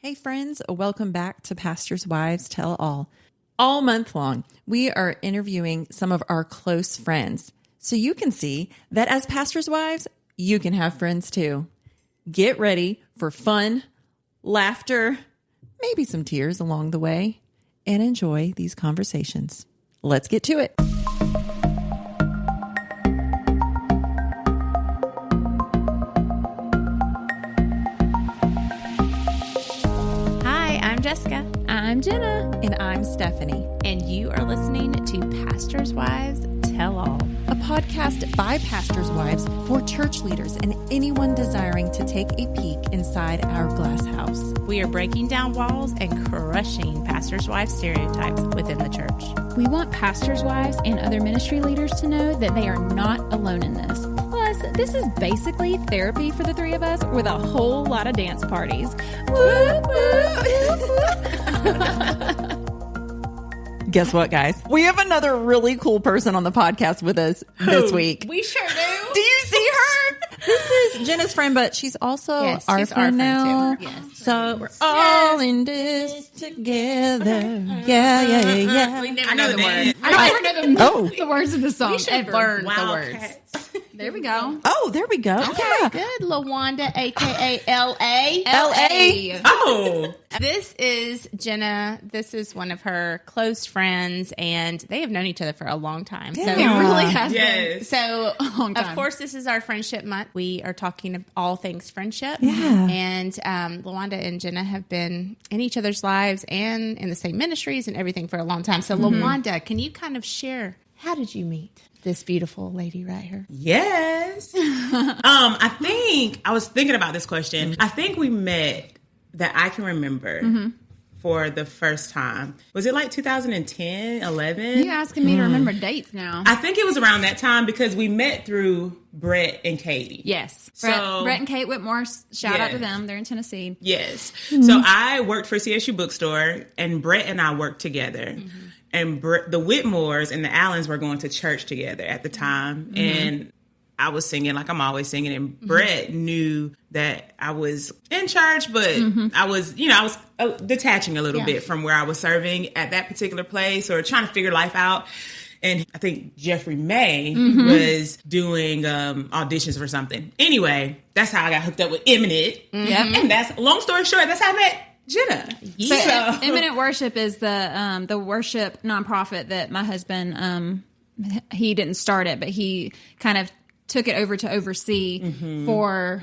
Hey friends, welcome back to Pastors' Wives Tell All. All month long, we are interviewing some of our close friends, so you can see that as pastors' wives, you can have friends too. Get ready for fun, laughter, maybe some tears along the way, and enjoy these conversations. Let's get to it. I'm Jessica. I'm Jenna. And I'm Stephanie. And you are listening to Pastors' Wives Tell All, a podcast by pastors' wives for church leaders and anyone desiring to take a peek inside our glass house. We are breaking down walls and crushing pastors' wives stereotypes within the church. We want pastors' wives and other ministry leaders to know that they are not alone in this. Plus, this is basically therapy for the three of us with a whole lot of dance parties. Woo, Guess what, guys? We have another really cool person on the podcast with us this week. We sure do. Do you see her? This is Jenna's friend, but she's also our friend now. Too. Yes. So we're all in this together. Yeah. We never know the words. I don't ever know the words of the song. We should learn the words. There we go. Oh, there we go. Okay, good. LaWanda, a.k.a. L.A. L.A. Oh. This is Jenna. This is one of her close friends, and they have known each other for a long time. Yeah. So It really has been. Yes. So, long time. of course, this is our friendship month. We are talking all things friendship. Yeah. And LaWanda and Jenna have been in each other's lives and in the same ministries and everything for a long time. So, LaWanda, can you kind of share, how did you meet this beautiful lady right here? Yes. I think I was thinking about this question. I think we met that I can remember for the first time. Was it like 2010, 11? You're asking me to remember dates now. I think it was around that time because we met through Brett and Katie. Yes. So- Brett and Kate Whitmore, shout out to Yes. them. They're in Tennessee. Yes. So I worked for CSU Bookstore, and Brett and I worked together. And the Whitmores and the Allens were going to church together at the time. And I was singing like I'm always singing. And Brett knew that I was in church, but I was detaching a little bit from where I was serving at that particular place or trying to figure life out. And I think Jeffrey May was doing auditions for something. Anyway, that's how I got hooked up with Imminent. And that's, long story short, that's how I met Jenna. So, Imminent Worship is the worship nonprofit that my husband, he didn't start it, but he kind of took it over to oversee for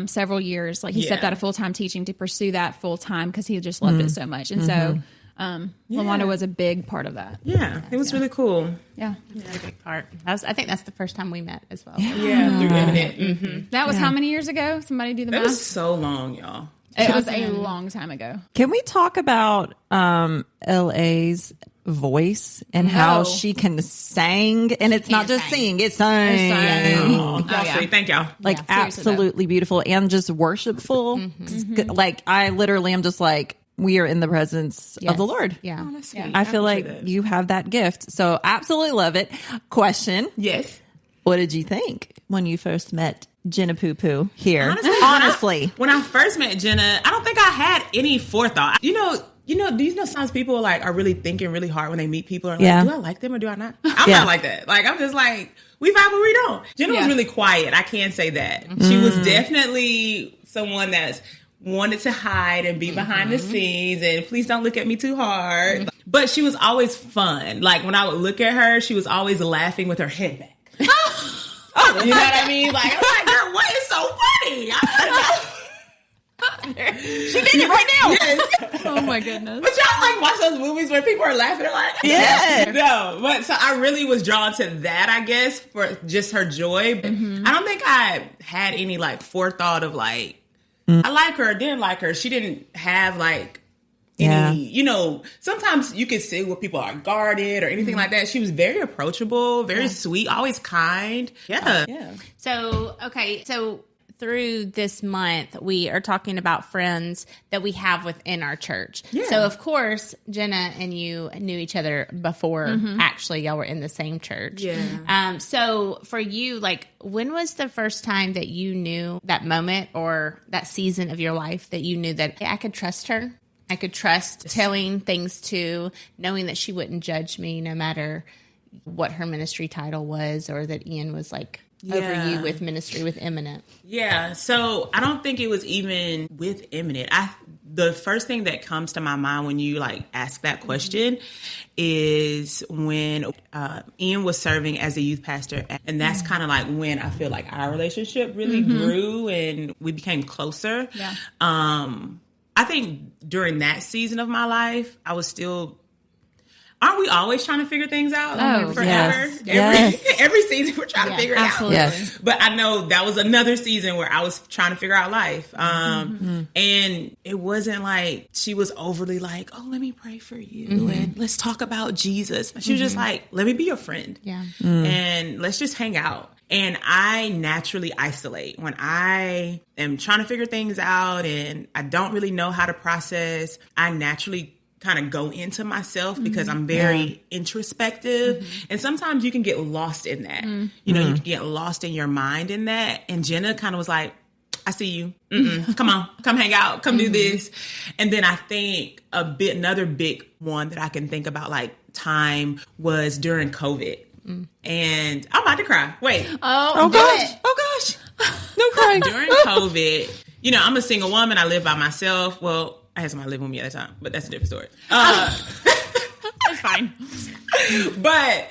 several years. Like he stepped out of full-time teaching to pursue that full-time because he just loved it so much. And so LaWanda was a big part of that. Yeah, it was really cool. Yeah. A big part. I think that's the first time we met as well. Yeah, through Imminent. That was how many years ago? Somebody do the That math. was so long, y'all. It was a long time ago. Can we talk about L.A.'s voice and how she can sing? And it's not just sing, it's sing. Y'all sweet. Thank y'all. Like absolutely beautiful and just worshipful. Like I literally am just like, we are in the presence of the Lord. Yeah. Oh, that's sweet. I feel like appreciate that. you have that gift. So absolutely love it. Question. Yes. What did you think when you first met Jenna Poo Poo here? Honestly, when I first met Jenna, I don't think I had any forethought. Do you know sometimes people are really thinking really hard when they meet people and do I like them or do I not? I'm not like that. Like I'm just like, we vibe or we don't. Jenna was really quiet. I can say that. She was definitely someone that's wanted to hide and be behind the scenes and please don't look at me too hard. But she was always fun. Like when I would look at her, she was always laughing with her head back. You know what I mean? Like, I'm like, girl, what is so funny? She did it right now. Yes. Oh my goodness. But y'all watch those movies where people are laughing? They're like, Yeah. No, but so I really was drawn to that, I guess, for just her joy. But I don't think I had any forethought of I like her or didn't like her. She didn't have any, sometimes you can see where people are guarded or anything like that. She was very approachable, very sweet, always kind. Yeah. So, okay. So through this month, we are talking about friends that we have within our church. Yeah. So, of course, Jenna and you knew each other before actually y'all were in the same church. Yeah. So, for you, like, when was the first time that you knew that moment or that season of your life that you knew that I could trust her? I could trust telling things to, knowing that she wouldn't judge me no matter what her ministry title was, or that Ian was like over you with ministry with Eminent. Yeah. So I don't think it was even with Eminent. The first thing that comes to my mind when you like ask that question is when Ian was serving as a youth pastor. And that's kind of like when I feel like our relationship really grew and we became closer. Yeah. I think during that season of my life, I was still... Aren't we always trying to figure things out? Forever. Yes. Every season we're trying to figure it absolutely. out. Yes. But I know that was another season where I was trying to figure out life. And it wasn't like she was overly like, oh, let me pray for you and let's talk about Jesus. She was just like, let me be your friend. Yeah. And let's just hang out. And I naturally isolate when I am trying to figure things out and I don't really know how to process. I naturally kind of go into myself because I'm very introspective. And sometimes you can get lost in that. You know, you can get lost in your mind in that. And Jenna kind of was like, I see you. Come on, come hang out, come do this. And then I think another big one that I can think about like time was during COVID. And I'm about to cry. Wait. Oh gosh. No crying. During COVID, you know, I'm a single woman. I live by myself. Well, I had somebody live with me at the time, but that's a different story. That's fine. But,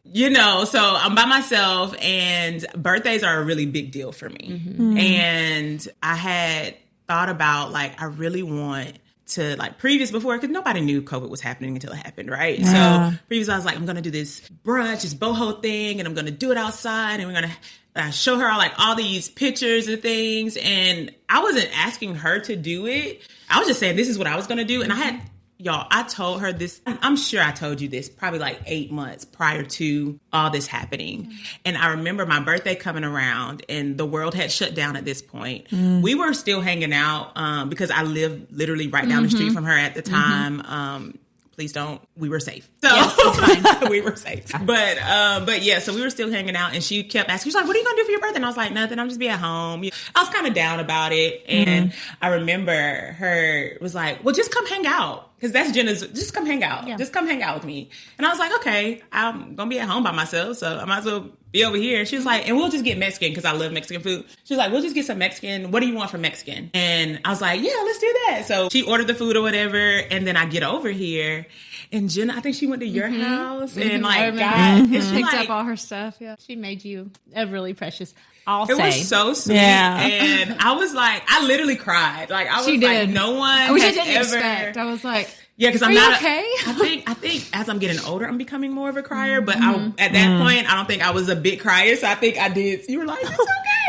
you know, so I'm by myself and birthdays are a really big deal for me. And I had thought about, like, I really want to, like, before, because nobody knew COVID was happening until it happened, right? Yeah. So previously I was like, I'm going to do this brunch, this boho thing, and I'm going to do it outside, and we're going to show her all these pictures and things. And I wasn't asking her to do it. I was just saying this is what I was going to do. And I told her this. I'm sure I told you this probably like 8 months prior to all this happening. And I remember my birthday coming around and the world had shut down at this point. We were still hanging out because I lived literally right down the street from her at the time. Please don't. We were safe. So yes, we were safe. But yeah, so we were still hanging out and she kept asking, she's like, what are you going to do for your birthday? And I was like, nothing. I'm just be at home. I was kind of down about it. And I remember her was like, well, just come hang out. Because that's Jenna's, just come hang out. Yeah. Just come hang out with me. And I was like, okay, I'm going to be at home by myself. So I might as well be over here. She was like, and we'll just get Mexican because I love Mexican food. She was like, we'll just get some Mexican. What do you want for Mexican? And I was like, yeah, let's do that. So she ordered the food or whatever. And then I get over here. And Jenna, I think she went to your house and like got picked up all her stuff. Yeah, she made you a really precious. It was so sweet. Yeah. And I was like, I literally cried. Like I was like, no one which has I didn't ever. Expect. I was like, yeah, because I'm Are not. You okay? I think as I'm getting older, I'm becoming more of a crier. But at that point, I don't think I was a big crier. So I think I did. You were like, it's okay.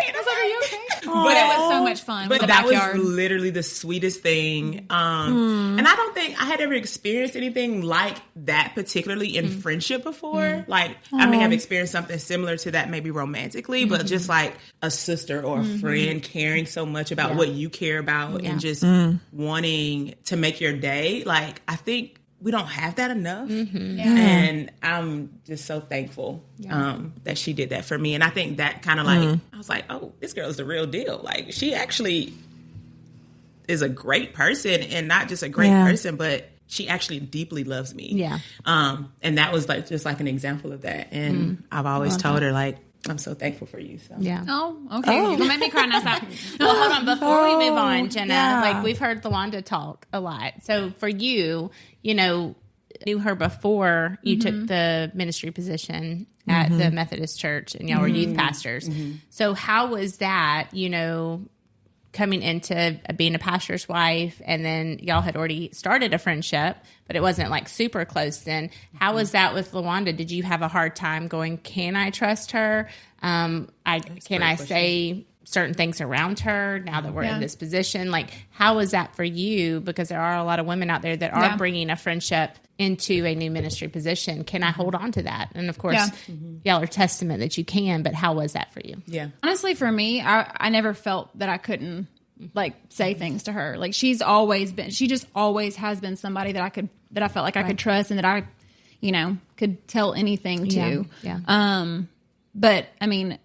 I was like, are you okay? But it was so much fun. But that was literally the sweetest thing. And I don't think I had ever experienced anything like that, particularly in friendship before. Like I may have experienced something similar to that, maybe romantically, but just like a sister or a friend caring so much about what you care about and just wanting to make your day. Like I think we don't have that enough. And I'm just so thankful that she did that for me. And I think that kind of like, I was like, oh, this girl is the real deal. Like she actually is a great person and not just a great person, but she actually deeply loves me. Yeah. And that was like, just like an example of that. And I've always told her like, I'm so thankful for you. So. Yeah. Oh, okay. You're gonna make me cry now. Well, hold on. Before we move on, Jenna, like we've heard LaWanda talk a lot. So for you, you know, knew her before you took the ministry position at the Methodist Church, and y'all were youth pastors. So how was that? You know, coming into being a pastor's wife, and then y'all had already started a friendship, but it wasn't like super close then. How was that with LaWanda? Did you have a hard time going, can I trust her? Can I say certain things around her now that we're in this position. Like, how is that for you? Because there are a lot of women out there that are bringing a friendship into a new ministry position. Can I hold on to that? And of course, y'all are testament that you can, but how was that for you? Yeah. Honestly, for me, I never felt that I couldn't like say things to her. Like, she just always has been somebody that I felt like I could trust and that I, could tell anything to. Yeah. But I mean,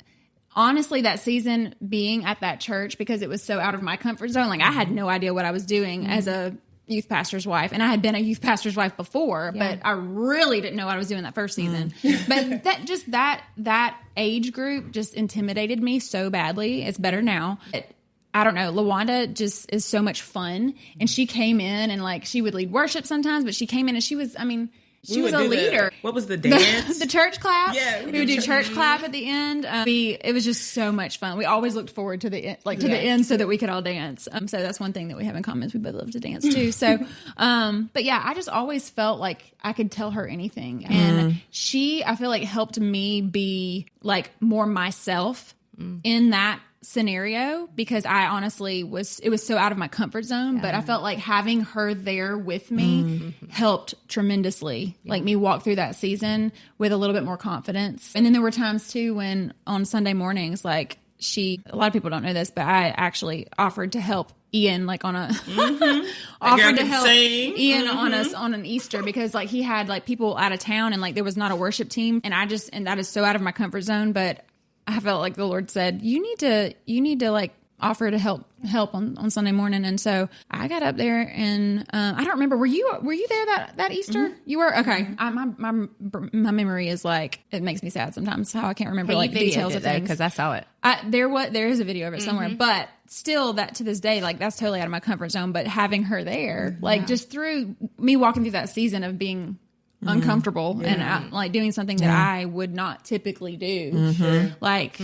honestly, that season being at that church, because it was so out of my comfort zone, like I had no idea what I was doing as a youth pastor's wife, and I had been a youth pastor's wife before, but I really didn't know what I was doing that first season. But that age group just intimidated me so badly. It's better now. I don't know. LaWanda just is so much fun, and she came in and like she would lead worship sometimes, but she came in and she was a leader. What was the dance? The church clap. Yeah, we would do church clap at the end. It was just so much fun. We always looked forward to the end so that we could all dance. So that's one thing that we have in common is we both love to dance too. So, but yeah, I just always felt like I could tell her anything, and I feel like helped me be like more myself in that scenario, because I honestly it was so out of my comfort zone, but I felt like having her there with me helped tremendously, like me walk through that season with a little bit more confidence. And then there were times too when on Sunday mornings, like a lot of people don't know this, but I actually offered to help Ian, like on a offered to help Ian on an Easter, because like he had like people out of town and like there was not a worship team, and that is so out of my comfort zone, but I felt like the Lord said, you need to like offer to help on Sunday morning. And so I got up there and I don't remember, were you there that Easter? You were? Okay. My memory is like, it makes me sad sometimes how I can't remember like details of things. Because I saw it. There is a video of it somewhere, but still that to this day, like that's totally out of my comfort zone. But having her there, like just through me walking through that season of being uncomfortable and like doing something that I would not typically do. Like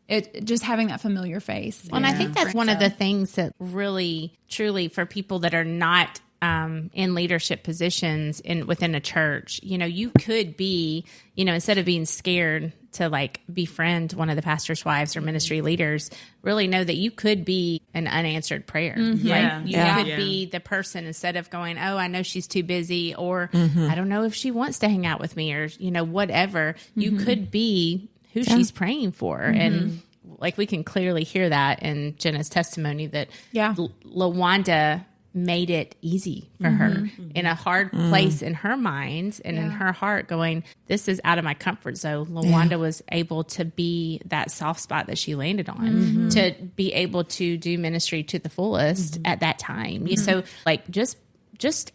it just having that familiar face. Well, and I think that's one of the things that really, truly for people that are not in leadership positions within a church, you could be, instead of being scared to like befriend one of the pastor's wives or ministry leaders, really know that you could be an unanswered prayer. Like you could be the person, instead of going, oh, I know she's too busy, or I don't know if she wants to hang out with me, or, whatever. You could be who she's praying for. And like, we can clearly hear that in Jenna's testimony that LaWanda made it easy for her in a hard place in her mind and in her heart, going, this is out of my comfort zone. LaWanda was able to be that soft spot that she landed on, to be able to do ministry to the fullest at that time. So like, just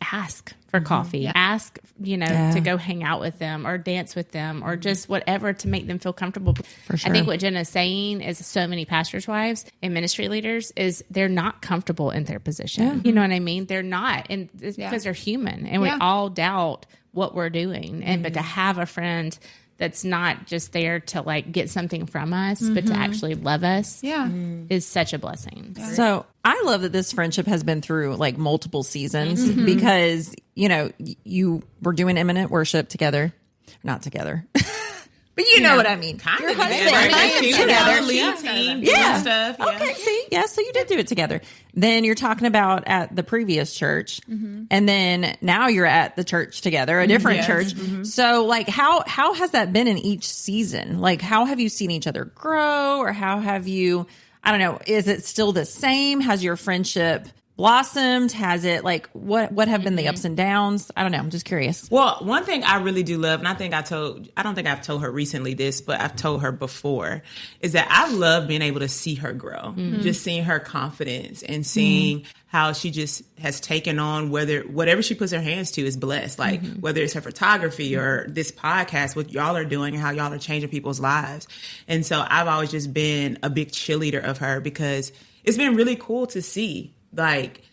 ask for coffee, ask, to go hang out with them or dance with them or just whatever to make them feel comfortable. For sure. I think what Jenna's saying is so many pastors' wives and ministry leaders is they're not comfortable in their position. Yeah. You know what I mean? They're not. And it's because they're human and we all doubt what we're doing. And, but to have a friend that's not just there to like get something from us, but to actually love us is such a blessing. So I love that this friendship has been through like multiple seasons because, you were doing imminent worship together, not together. But you know what I mean. Kind Your of husband together. Lead team, doing stuff. Yeah. Okay, see? Yeah, so you did do it together. Then you're talking about at the previous church. And then now you're at the church together, a different church. So like how has that been in each season? Like how have you seen each other grow, or how have you, I don't know, is it still the same? Has your friendship blossomed? Has it like what have been the ups and downs? I don't know. I'm just curious. Well, one thing I really do love, and I don't think I've told her recently this, but I've told her before, is that I love being able to see her grow, just seeing her confidence and seeing how she just has taken on whatever she puts her hands to is blessed. Like whether it's her photography or this podcast, what y'all are doing and how y'all are changing people's lives. And so I've always just been a big cheerleader of her because it's been really cool to see. Like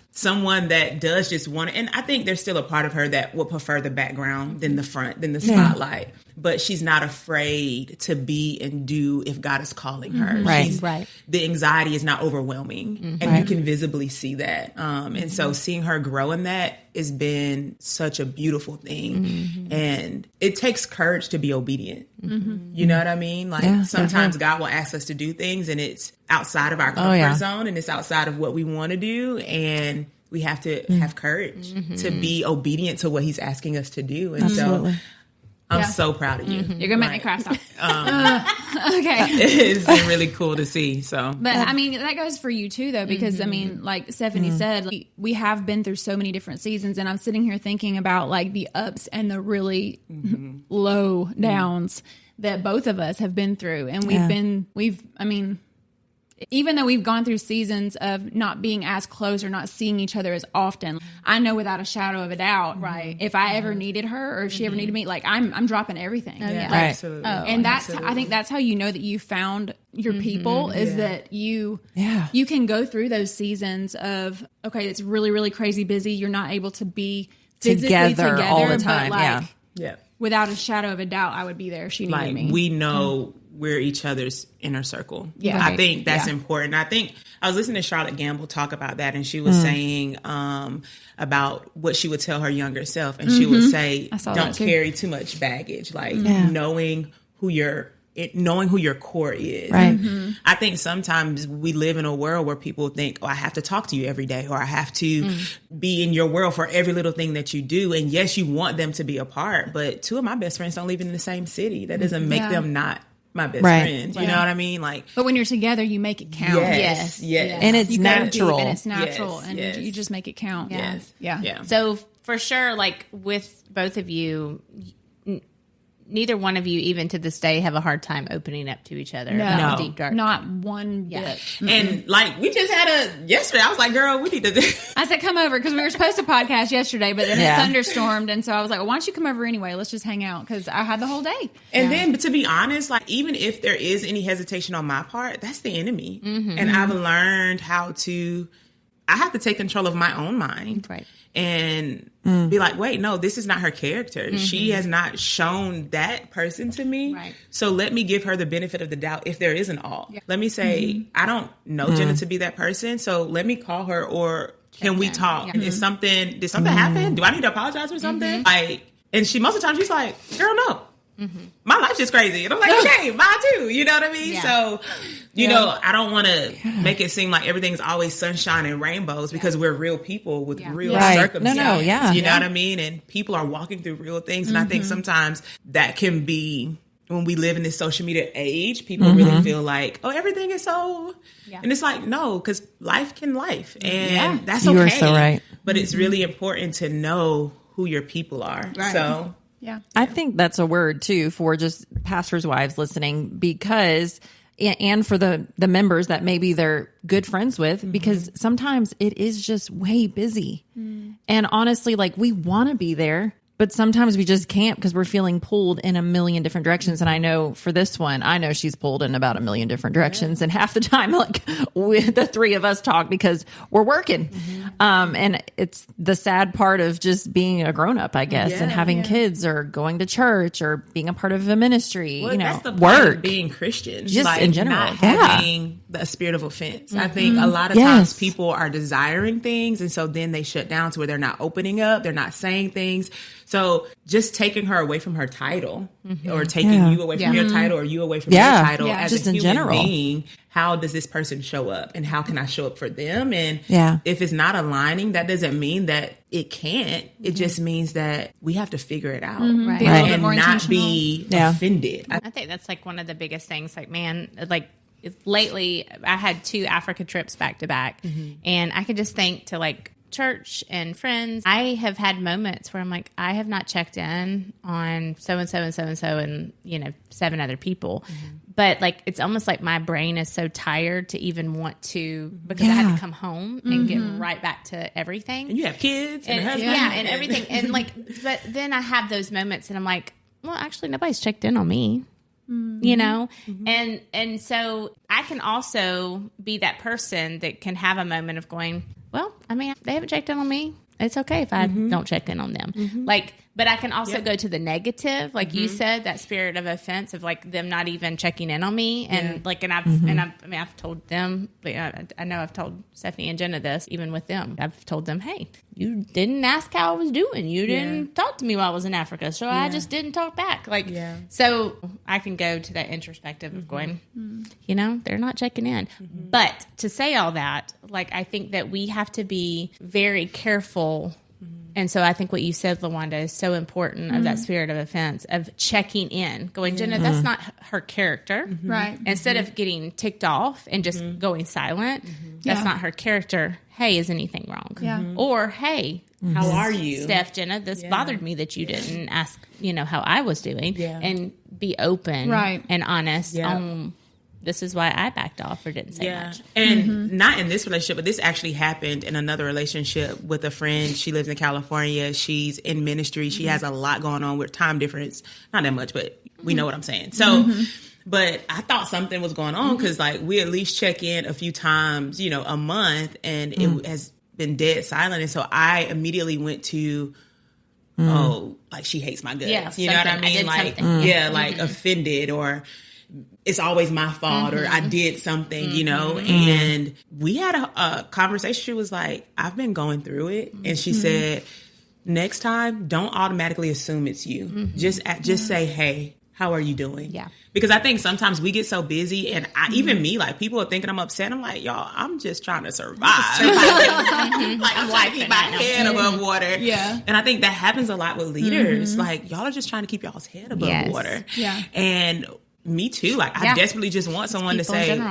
someone that does just want it. And I think there's still a part of her that will prefer the background than the front, than the spotlight. but she's not afraid to be and do if God is calling her. Right. The anxiety is not overwhelming, and you can visibly see that. And so seeing her grow in that has been such a beautiful thing. And it takes courage to be obedient. You know what I mean? Like sometimes God will ask us to do things and it's outside of our comfort zone and it's outside of what we want to do. And we have to have courage to be obedient to what he's asking us to do. And so I'm so proud of you. You're going to make me cry. Stop. Okay. It's been really cool to see. So, but I mean, that goes for you too, though, because I mean, like Stephanie said, like, we have been through so many different seasons, and I'm sitting here thinking about like the ups and the really low downs that both of us have been through. And I mean, even though we've gone through seasons of not being as close or not seeing each other as often, I know without a shadow of a doubt, right, if I ever needed her or if she ever needed me, like I'm dropping everything. Absolutely. And I think that's how you know that you found your people is that you can go through those seasons of, okay, it's really, really crazy busy. You're not able to be physically together all the time. But like, without a shadow of a doubt, I would be there if she needed me. We know we're each other's inner circle. Yeah. I think that's important. I think I was listening to Charlotte Gamble talk about that, and she was saying about what she would tell her younger self. And she would say, don't carry too much baggage, like knowing who your core is. Right. I think sometimes we live in a world where people think, oh, I have to talk to you every day, or I have to be in your world for every little thing that you do. And yes, you want them to be a part, but two of my best friends don't live in the same city. That doesn't make them not my best friends. You know what I mean? Like, but when you're together, you make it count. Yes. And it's natural. And it's natural. And you just make it count. Yeah. So for sure, like with both of you, neither one of you, even to this day, have a hard time opening up to each other about the deep dark. Not one bit. And like, we just had yesterday, I was like, girl, we need to I said, come over, because we were supposed to podcast yesterday, but then it thunderstormed. And so I was like, well, why don't you come over anyway? Let's just hang out, because I had the whole day. And then, but to be honest, like, even if there is any hesitation on my part, that's the enemy. And I've learned I have to take control of my own mind. Right. And be like, wait, no, this is not her character. She has not shown that person to me. Right. So let me give her the benefit of the doubt if there is an all. Yeah. Let me say, I don't know Jenna to be that person. So let me call her, or can we talk? Yeah. Did something happen? Do I need to apologize for something? And she, most of the time, she's like, girl, no. My life's just crazy. And I'm like, okay, mine too. You know what I mean? Yeah. So, you know, I don't want to make it seem like everything's always sunshine and rainbows, because we're real people with real circumstances. You know what I mean? And people are walking through real things. And I think sometimes that can be, when we live in this social media age, people really feel like, oh, everything is so, and it's like, no, because life can life. And that's okay. You are so right. But it's really important to know who your people are. Right. So, I think that's a word too for just pastors' wives listening, because, and for the members that maybe they're good friends with, because sometimes it is just way busy. And honestly, like, we want to be there, but sometimes we just can't, because we're feeling pulled in a million different directions. And I know for this one, I know she's pulled in about a million different directions. And half the time, like, the three of us talk because we're working. And it's the sad part of just being a grown up, I guess, and having kids, or going to church, or being a part of a ministry, well, you know, that's the work. Of being Christian. Just like, in general. Not having the spirit of offense. I think a lot of times people are desiring things, and so then they shut down to where they're not opening up, they're not saying things. So just taking her away from her title, or taking you away from your title, or you away from your title as just a in human general. being, how does this person show up, and how can I show up for them? And if it's not aligning, that doesn't mean that it can't. It just means that we have to figure it out Right. and not be offended. I think that's like one of the biggest things. Like, man, like, lately I had 2 Africa trips back to back, and I could just think to, like, church and friends, I have had moments where I'm like, I have not checked in on so-and-so and so-and-so and, you know, 7 other people. But, like, it's almost like my brain is so tired to even want to, because I had to come home and get right back to everything. And you have kids and a husband. And everything. And, like, but then I have those moments and I'm like, well, actually, nobody's checked in on me. You know, and so I can also be that person that can have a moment of going, well, I mean, they haven't checked in on me. It's okay if I don't check in on them. Like, But I can also go to the negative, like you said, that spirit of offense of like them not even checking in on me, and like, and I've told them. I know I've told Stephanie and Jenna this, even with them. I've told them, hey, you didn't ask how I was doing. You didn't talk to me while I was in Africa, so I just didn't talk back. Like, so I can go to that introspective of going, you know, they're not checking in. But to say all that, like, I think that we have to be very careful. And so I think what you said, LaWanda, is so important of that spirit of offense, of checking in, going, Jenna, that's not her character. Right. Instead of getting ticked off and just going silent, that's not her character. Hey, is anything wrong? Yeah. Or, hey, how are you? Steph, Jenna, this bothered me that you didn't ask, you know, how I was doing. Yeah. And be open and honest on this is why I backed off or didn't say much. And not in this relationship, but this actually happened in another relationship with a friend. She lives in California. She's in ministry. She has a lot going on with time difference. Not that much, but we know what I'm saying. So, but I thought something was going on because like we at least check in a few times, you know, a month, and it has been dead silent. And so I immediately went to, oh, like she hates my guts. Yeah, you know what I mean? Like, like offended, or it's always my fault, or I did something, you know. And we had a conversation. She was like, I've been going through it. And she said, next time, don't automatically assume it's you. Just say, hey, how are you doing? Yeah. Because I think sometimes we get so busy, and even me, like, people are thinking I'm upset. I'm like, y'all, I'm just trying to survive. Like, I'm trying to keep my head above water. Yeah. And I think that happens a lot with leaders. Like, y'all are just trying to keep y'all's head above water. Yeah. And me too. Like, I desperately just want someone to say,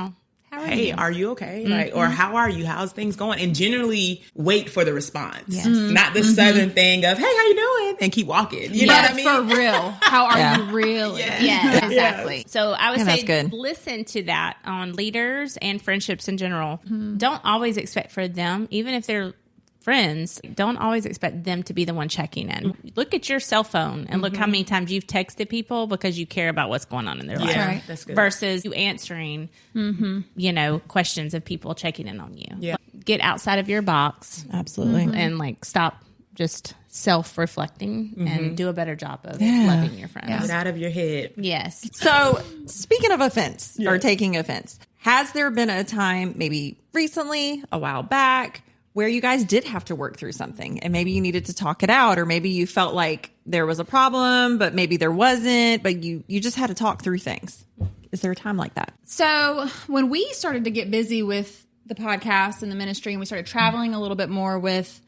hey, are you okay? Like, or how are you? How's things going? And generally wait for the response. Yes. Not the southern thing of, hey, how you doing? And keep walking. You know what I mean? For real. How are you really? Yeah, exactly. So I would say listen to that on leaders and friendships in general. Don't always expect for them, even if they're friends, don't always expect them to be the one checking in. Look at your cell phone and look how many times you've texted people because you care about what's going on in their life. Right. That's good. Versus you answering, you know, questions of people checking in on you. Yeah. Get outside of your box. Absolutely. And like stop just self-reflecting and do a better job of loving your friends. Get out of your head. Yes. So speaking of offense or taking offense, has there been a time, maybe recently, a while back, where you guys did have to work through something and maybe you needed to talk it out, or maybe you felt like there was a problem, but maybe there wasn't, but you just had to talk through things? Is there a time like that? So when we started to get busy with the podcast and the ministry, and we started traveling a little bit more with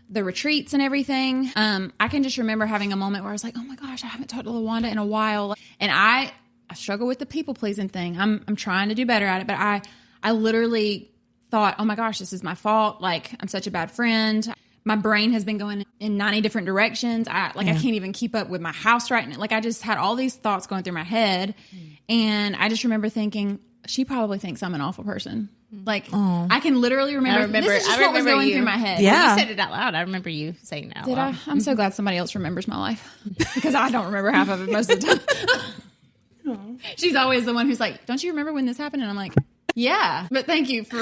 the retreats and everything, I can just remember having a moment where I was like, oh my gosh, I haven't talked to LaWanda in a while. And I struggle with the people pleasing thing. I'm trying to do better at it, but I literally thought, oh my gosh, this is my fault. Like, I'm such a bad friend. My brain has been going in 90 different directions. I can't even keep up with my house right now. Like, I just had all these thoughts going through my head. And I just remember thinking, she probably thinks I'm an awful person. Like, I can literally remember this is just what was going through my head. Yeah. You said it out loud. I remember you saying it out loud. Did I? I'm so glad somebody else remembers my life because I don't remember half of it most of the time. She's always the one who's like, don't you remember when this happened? And I'm like, yeah, but thank you for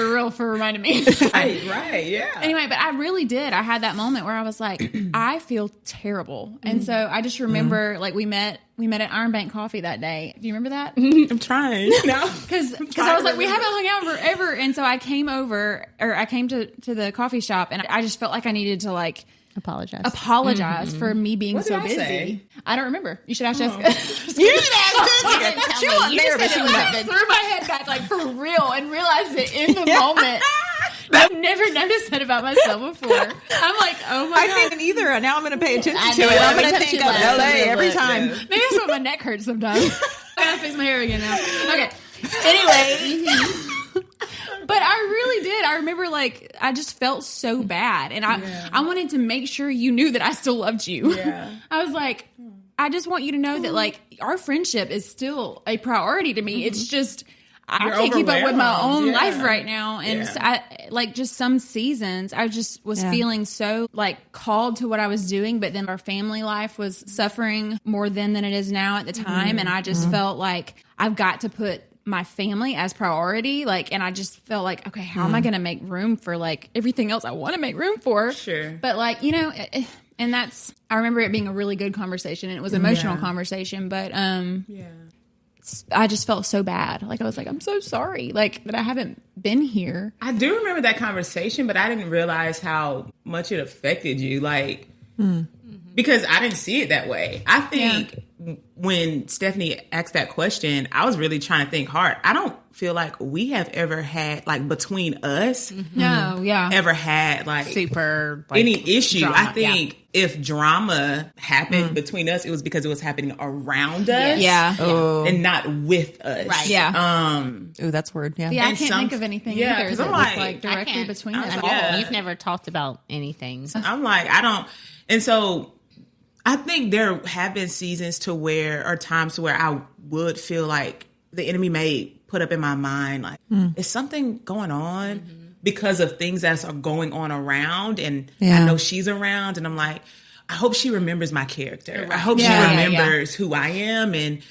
reminding me. Right, yeah. Anyway, but I really did. I had that moment where I was like, I feel terrible. And so I just remember, like, we met at Iron Bank Coffee that day. Do you remember that? I'm trying. No. Because I was like, we haven't hung out forever. And so I came to the coffee shop, and I just felt like I needed to, like, apologize for me being so busy. I don't remember. You should ask Jessica. You should ask Jessica. She wasn't there, but she threw my head back, like, for real, and realized it in the moment. I've never noticed that about myself before. I'm like, oh my God. I didn't either. Now I'm going to pay attention to it. I'm going to think of LA every time. Maybe that's what my neck hurts sometimes. I got to fix my hair again now. Okay. Anyway. But I really did. I remember, like, I just felt so bad. And I wanted to make sure you knew that I still loved you. Yeah. I was like, I just want you to know that, like, our friendship is still a priority to me. It's just, I can't keep up with my own life right now. And so just some seasons, I just was feeling so, like, called to what I was doing. But then our family life was suffering more than it is now at the time. And I just felt like I've got to put my family as priority, like, and I just felt like, okay, how am I going to make room for, like, everything else I want to make room for? Sure. But, like, you know, And I remember it being a really good conversation, and it was an emotional conversation, but I just felt so bad. Like, I was like, I'm so sorry, like, that I haven't been here. I do remember that conversation, but I didn't realize how much it affected you. Like, because I didn't see it that way. I think when Stephanie asked that question, I was really trying to think hard. I don't feel like we have ever had, like, between us, ever had, like, super, like, any issue. drama, I think if drama happened between us, it was because it was happening around us. And not with us. Right. Yeah. Oh, that's weird. Yeah. Yeah, I can't think of anything either. 'cause That I'm was, like, directly between us. Yeah. You've never talked about anything. I'm like, I don't. And so I think there have been seasons or times where I would feel like the enemy may put up in my mind, like, is something going on because of things that are going on around? And I know she's around, and I'm like, I hope she remembers my character. Right. I hope she remembers who I am. And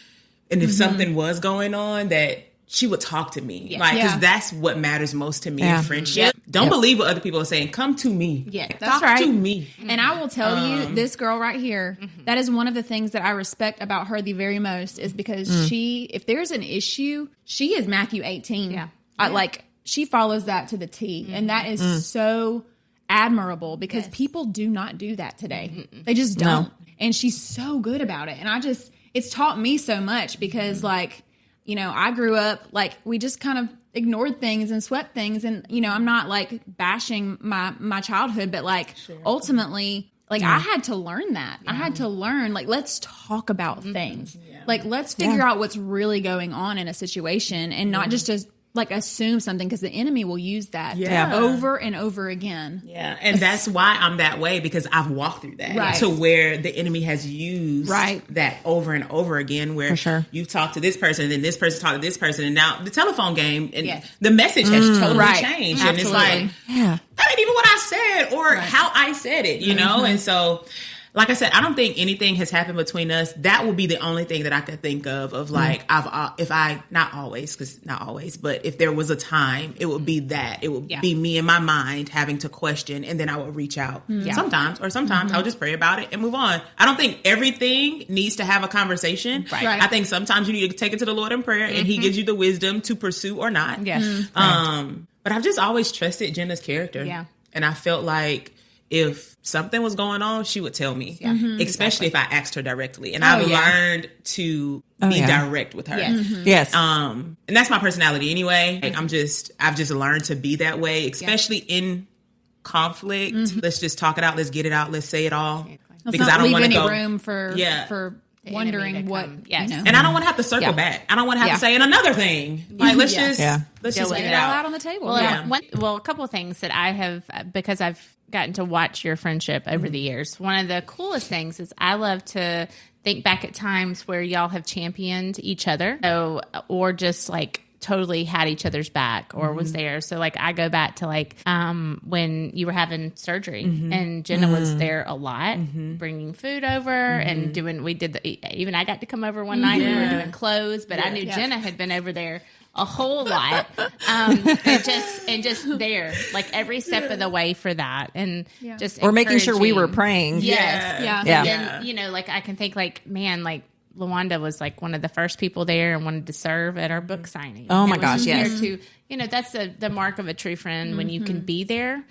if something was going on, that she would talk to me. Like, because that's what matters most to me in friendship. Don't believe what other people are saying. Come to me. Yeah, that's talk right. to me. And I will tell you, this girl right here, that is one of the things that I respect about her the very most, is because if there's an issue, she is Matthew 18. Yeah. Like, she follows that to the T. And that is so admirable, because people do not do that today. They just don't. No. And she's so good about it. And it's taught me so much, because like, you know, I grew up, like, we just kind of ignored things and swept things. And, you know, I'm not like bashing my childhood, but like ultimately, like, I had to learn that. I had to learn, like, let's talk about things. Like, let's figure out what's really going on in a situation, and not just like assume something, because the enemy will use that over and over again. Yeah. And that's why I'm that way, because I've walked through that to where the enemy has used that over and over again, where you've talked to this person, and then this person talked to this person, and now the telephone game and the message has totally changed. Absolutely. And it's like, that ain't even what I said or how I said it, you know? And so, like I said, I don't think anything has happened between us. That would be the only thing that I could think of like, not always, but if there was a time, it would be that. It would be me in my mind having to question, and then I would reach out sometimes I'll just pray about it and move on. I don't think everything needs to have a conversation. Right. I think sometimes you need to take it to the Lord in prayer, and he gives you the wisdom to pursue or not. Yes. But I've just always trusted Jenna's character. Yeah. And I felt like if something was going on, she would tell me, especially if I asked her directly. And I've learned to be direct with her. Yes. And that's my personality anyway. Like, I've just learned to be that way, especially in conflict. Let's just talk it out. Let's get it out. Let's say it all. Because I don't want to leave any room for wondering what. Yes. You know. And I don't want to have to circle back. I don't want to have to say another thing. Like, let's just get it all out on the table. Well, a couple of things that I have, because I've gotten to watch your friendship over the years. One of the coolest things is I love to think back at times where y'all have championed each other, or just like totally had each other's back, or was there. So like, I go back to like when you were having surgery, and Jenna was there a lot, bringing food over and doing. Even I got to come over one night. We were doing clothes, but I knew Jenna had been over there a whole lot, and just there, like every step of the way for that, and just or making sure we were praying. Yes, And then, you know, like I can think like, man, like LaWanda was like one of the first people there and wanted to serve at our book signing. Oh my gosh, yes. To, you know, that's the mark of a true friend, when you can be there,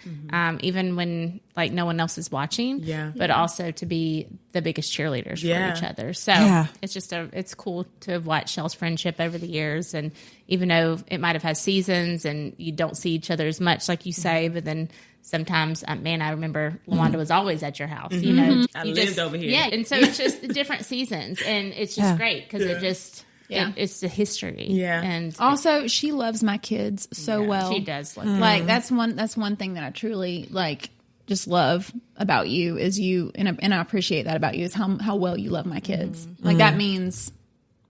even when like no one else is watching, but also to be the biggest cheerleaders for each other. So it's just it's cool to watch y'all's friendship over the years. And even though it might have had seasons and you don't see each other as much, like you say, but then sometimes, man, I remember LaWanda was always at your house. You know, I lived over here. Yeah, and so it's just different seasons, and it's just great because it just it's the history. Yeah, and also she loves my kids so well. She does. Like that's one thing that I truly like. Just love about you is you, and I appreciate that about you, is how well you love my kids. Like that means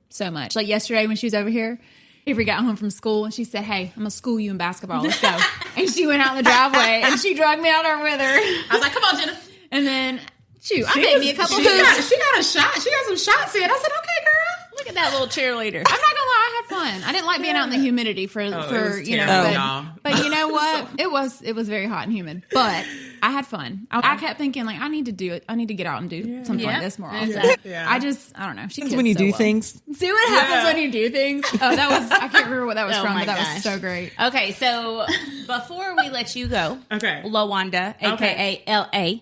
so much. Like yesterday when she was over here, Avery got home from school and she said, "Hey, I'm gonna school you in basketball. Let's go." And she went out in the driveway and she dragged me out there with her. I was like, "Come on, Jenna." And then I made me a couple hoops. She got a shot. She got some shots in. I said, "Okay, girl." Look at that little cheerleader. I'm not gonna lie, I had fun. I didn't like being out in the humidity for you know. But you know what? It was very hot and humid. But I had fun. I kept thinking, like, I need to do it. I need to get out and do something like this more often. Exactly. I don't know. She when you do things. See what happens when you do things? Oh, I can't remember what that was from, but that was so great. Okay, so before we let you go, Lawanda, a.k.a. L.A.,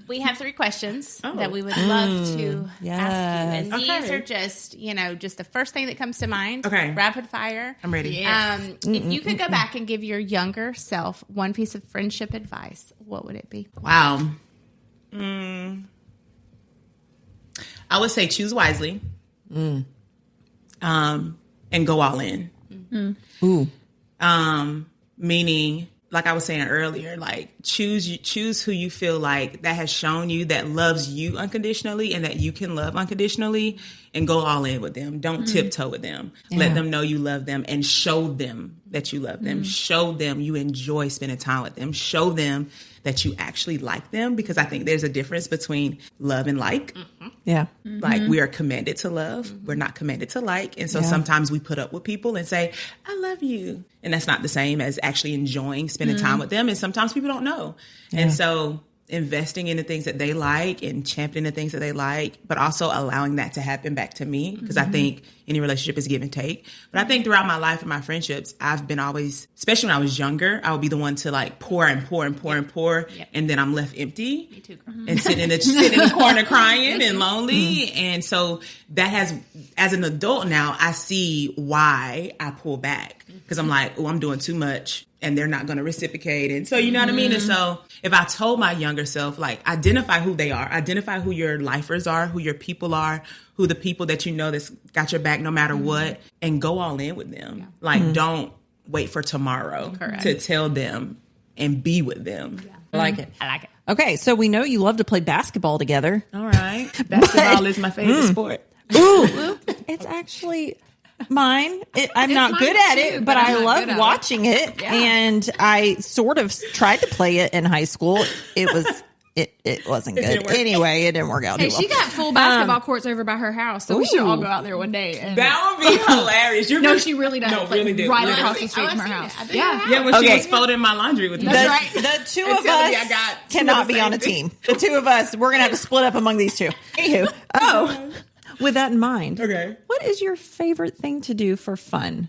we have 3 questions that we would love to ask you. And these are just, just the first thing that comes to mind. Okay. Rapid fire. I'm ready. Yes. If you could go back and give your younger self one piece of friendship advice, what would it be? Wow. I would say choose wisely. And go all in. Ooh. Meaning, like I was saying earlier, like choose who you feel like that has shown you that loves you unconditionally and that you can love unconditionally, and go all in with them. Don't tiptoe with them. Let them know you love them and show them that you love them. Show them you enjoy spending time with them. Show them that you actually like them, because I think there's a difference between love and like. Yeah. Like, we are commanded to love. We're not commanded to like. And so sometimes we put up with people and say, I love you. And that's not the same as actually enjoying spending time with them. And sometimes people don't know. Yeah. And so investing in the things that they like and championing the things that they like, but also allowing that to happen back to me. Because I think any relationship is give and take. But I think throughout my life and my friendships, I've been always, especially when I was younger, I would be the one to like pour and pour and pour and pour. Yep. And then I'm left empty. Me too. And sitting in the corner crying and lonely. And so that has, as an adult now, I see why I pull back. Because I'm like, oh, I'm doing too much and they're not going to reciprocate. And so, you know what I mean? And so if I told my younger self, like, identify who they are, identify who your lifers are, who your people are, who the people that you know that's got your back no matter what, and go all in with them. Yeah. Like, don't wait for tomorrow to tell them and be with them. Yeah. I like it. I like it. Okay, so we know you love to play basketball together. All right. Basketball is my favorite sport. Ooh. It's actually mine. I'm not good at it, but I love watching it. Yeah. And I sort of tried to play it in high school. It wasn't good. Anyway, it didn't work out. Hey, she got full basketball courts over by her house, so we should all go out there one day. And that would be hilarious. No, she really does. No, really did. Right across the street from her house. Yeah, when she was folding my laundry with me. That's right. The two of us cannot be on a team. The two of us, we're going to have to split up among these two. Anywho, with that in mind, what is your favorite thing to do for fun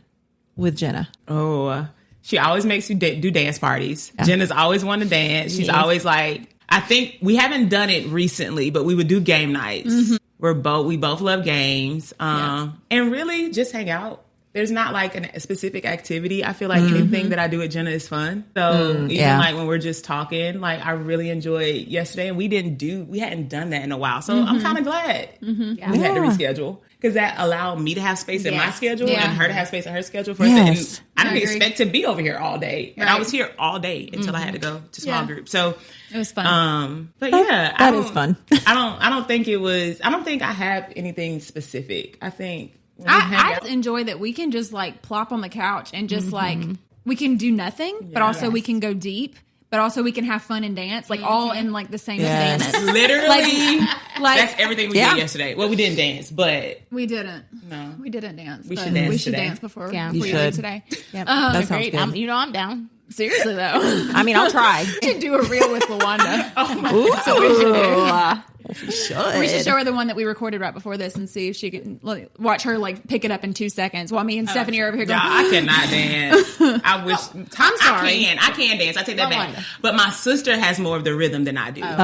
with Jenna? Oh, she always makes you do dance parties. Yeah. Jenna's always wanted to dance. She's always like, I think we haven't done it recently, but we would do game nights. Mm-hmm. We both love games, and really just hang out. There's not like a specific activity. I feel like anything that I do with Jenna is fun. So even like when we're just talking, like I really enjoyed yesterday, and we hadn't done that in a while. So I'm kind of glad we had to reschedule, because that allowed me to have space in my schedule and her to have space in her schedule for us. And I didn't expect to be over here all day, and I was here all day until I had to go to small group. So it was fun. But yeah, that is fun. I don't think I have anything specific. I think I enjoy that we can just like plop on the couch and just like we can do nothing, but also we can go deep, but also we can have fun and dance, like all in like the same dance. Literally, like that's everything we did yesterday. Well, we didn't dance, but we didn't. No, we didn't dance. We should dance. We should dance before. Yeah, we did today. Yep. That sounds great. good. I'm down. Seriously though, I mean, I'll try. We should do a reel with Lawanda. Oh my God. So we should do. We should show her the one that we recorded right before this and see if she can watch her like pick it up in 2 seconds while me and Stephanie are over here going. I cannot dance. I wish. I'm sorry. I can dance. I take that back. But my sister has more of the rhythm than I do. I'm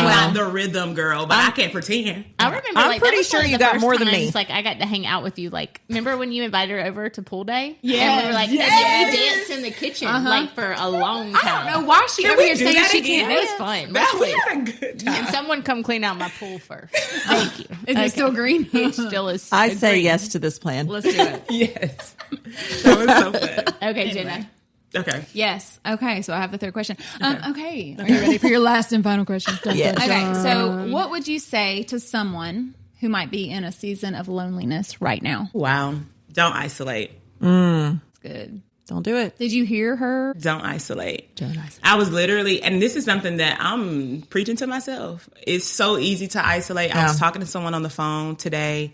not the rhythm girl, but I can't pretend. I remember. I'm pretty sure you got more than me. Like I got to hang out with you. Like remember when you invited her over to pool day? Yeah. And we were like, we danced in the kitchen like for a long time. I don't know why she over here saying she can't. It was fun. We had a good time. And someone come clean out my pool first. Thank you. Is it still green? It still is. I say yes to this plan. Let's do it. Yes. That was so fun. Okay, Jenna. Okay. Yes. Okay. So I have the third question. Okay. Are you ready for your last and final question? Yes. Okay. So what would you say to someone who might be in a season of loneliness right now? Wow. Don't isolate. Good. Don't do it. Did you hear her? Don't isolate. I was literally, and this is something that I'm preaching to myself. It's so easy to isolate. I was talking to someone on the phone today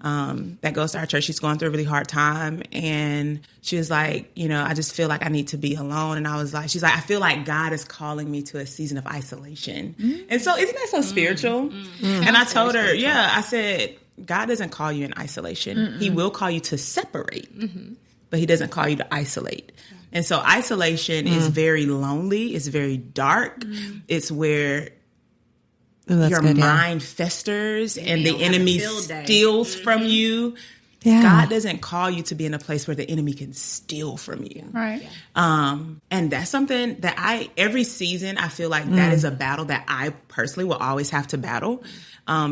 that goes to our church. She's going through a really hard time. And she was like, I just feel like I need to be alone. And I was like, she's like, I feel like God is calling me to a season of isolation. And so isn't that so spiritual? And I told her, I said, God doesn't call you in isolation. He will call you to separate, but he doesn't call you to isolate. And so isolation is very lonely. It's very dark. It's where your mind festers and the enemy steals from you. Yeah. God doesn't call you to be in a place where the enemy can steal from you. Right. And that's something that every season, I feel like that is a battle that I personally will always have to battle,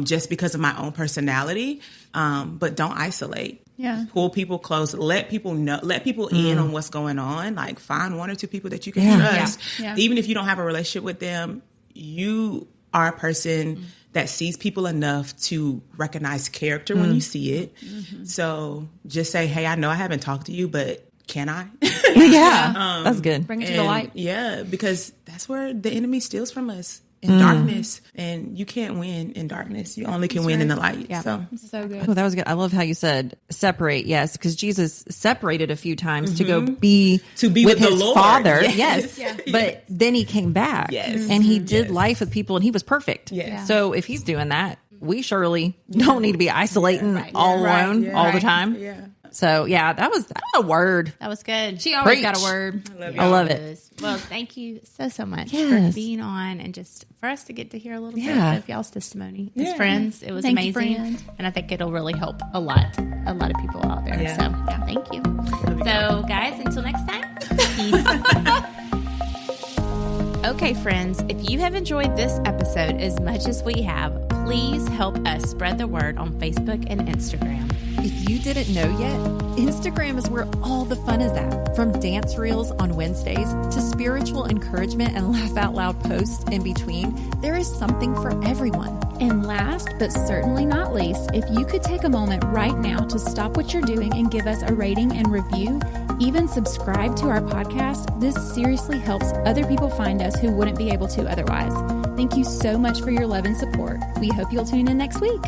just because of my own personality. But don't isolate. Yeah. Pull people close. Let people know. Let people in on what's going on. Like, find 1 or 2 people that you can trust. Yeah. Even if you don't have a relationship with them, you are a person that sees people enough to recognize character when you see it. So just say, hey, I know I haven't talked to you, but can I? That's good. Bring it to the light. Yeah, because that's where the enemy steals from us. In darkness, and you can't win in darkness. You only can win in the light. Yeah. So good. Oh, that was good. I love how you said separate. Yes, because Jesus separated a few times to go be with his Lord. Father. Yes, but then he came back. Yes, and he did life with people, and he was perfect. Yes. So if he's doing that, we surely don't need to be isolating all alone all the time. Yeah. So that was a word. That was good. She always got a word. I love it. Well, thank you so much for being on and just for us to get to hear a little bit of y'all's testimony as friends. It was amazing, and I think it'll really help a lot of people out there. Yeah. So thank you. So guys, until next time, peace. Okay, friends, if you have enjoyed this episode as much as we have, please help us spread the word on Facebook and Instagram. If you didn't know yet, Instagram is where all the fun is at. From dance reels on Wednesdays to spiritual encouragement and laugh out loud posts in between, there is something for everyone. And last but certainly not least, if you could take a moment right now to stop what you're doing and give us a rating and review, even subscribe to our podcast, this seriously helps other people find us who wouldn't be able to otherwise. Thank you so much for your love and support. We hope you'll tune in next week.